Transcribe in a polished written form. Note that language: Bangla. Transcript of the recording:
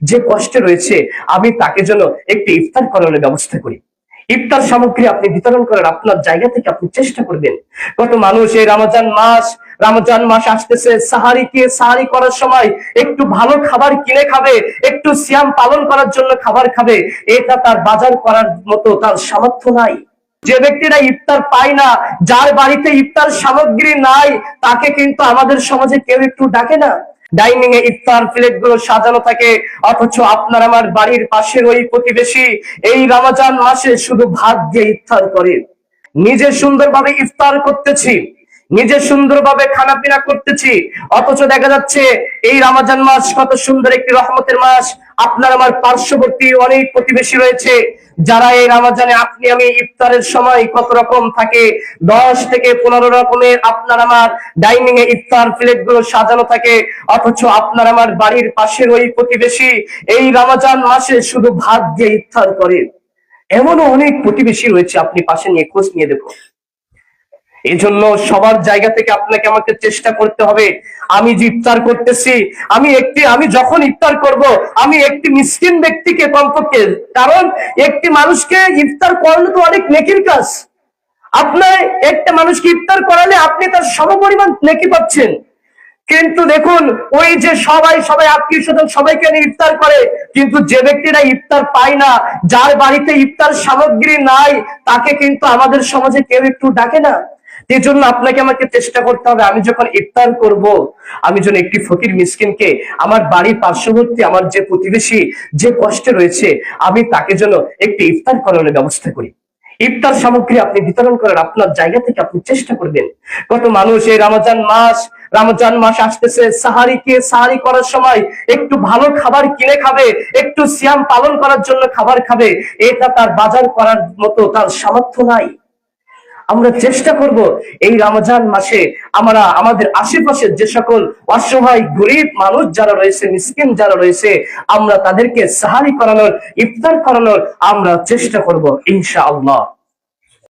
যে কষ্টে রয়েছে আমি তাকে যেন একটি ইফতার করানোর ব্যবস্থা করি। ইফতার সামগ্রী আপনি বিতরণ করার আপনার জায়গা থেকে আপনি চেষ্টা করবেন। কত মানুষ এই রমজান মাস আসতেছে, সাহারি করার সময় একটু ভালো খাবার কিনে খাবে, একটু সিয়াম পালন করার জন্য খাবার খাবে, এটা তার বাজার করার মতো তার সামর্থ্য নাই। যে ব্যক্তিরা ইফতার পায় না, যার বাড়িতে ইফতার সামগ্রী নাই, তাকে কিন্তু আমাদের সমাজে কেউ একটু ডাকে না। ডাইনিং এ ইফতার প্লেট গুলো সাজানো থাকে, অথচ আপনার আমার বাড়ির পাশের ওই প্রতিবেশী এই রমজান মাসে শুধু ভাত দিয়ে ইফতার করে। নিজে সুন্দরভাবে ইফতার করতেছি, নিজে সুন্দরভাবে খানা পিনা করতেছি, অথচ দেখা যাচ্ছে এই রমজান মাস কত সুন্দর একটি রহমতের মাস। আপনার আমার পার্শ্ববর্তী অনেক প্রতিবেশী রয়েছে যারা এই রমজানে আপনি আমি ইফতারের সময় কত রকম থাকে, 10 থেকে 15 রকমের আপনার আমার ডাইনিং এ ইফতার প্লেট গুলো সাজানো থাকে, অথচ আপনার আমার বাড়ির পাশের ওই প্রতিবেশী এই রমজান মাসে শুধু ভাত দিয়ে ইফতার করে। এমনও অনেক প্রতিবেশী রয়েছে, আপনি পাশে নিয়ে খোঁজ নিয়ে দেখুন। এই জন্য সবার জায়গা থেকে আপনাকে আমাকে চেষ্টা করতে হবে, আমি যে ইফতার করতেছি, আমি যখন ইফতার করব, আমি একটি মিসকিন ব্যক্তিকে কমপক্ষে, কারণ একটি মানুষকে ইফতার করানো তো অনেক নেকির কাজ। আপনার একটা মানুষকে ইফতার করালে আপনি তার সমপরিমাণ নেকি পাচ্ছেন। কিন্তু দেখুন, ওই যে সবাই আত্মীয় স্বজন সবাইকে নিয়ে ইফতার করে, কিন্তু যে ব্যক্তিরা ইফতার পায় না, যার বাড়িতে ইফতার সামগ্রী নাই, তাকে কিন্তু আমাদের সমাজে কেউ একটু ডাকে না। এই জন্য আপনাকে আমাকে চেষ্টা করতে হবে, আমি যখন ইফতার করব, আমি যেন একটি ফকির মিসকিনকে, আমার বাড়ির পার্শ্ববর্তী আমার যে প্রতিবেশী যে কষ্টে রয়েছে, আমি তাকে যেন একটি ইফতার করানোর ব্যবস্থা করি। ইফতার সামগ্রী আপনি বিতরণ করার আপনার জায়গা থেকে আপনি চেষ্টা করবেন। কত মানুষ এই রমজান মাস আসতেছে, সাহারি করার সময় একটু ভালো খাবার কিনে খাবে, একটু সিয়াম পালন করার জন্য খাবার খাবে, এটা তার বাজার করার মতো তার সামর্থ্য নাই। আমরা চেষ্টা করব এই রমজান মাসে আমরা আমাদের আশেপাশে যে সকল অসহায় গরিব মানুষ যারা রয়েছে, মিসকিন যারা রয়েছে, আমরা তাদেরকে সাহারি করানোর, ইফতার করানোর আমরা চেষ্টা করব ইনশাআল্লাহ।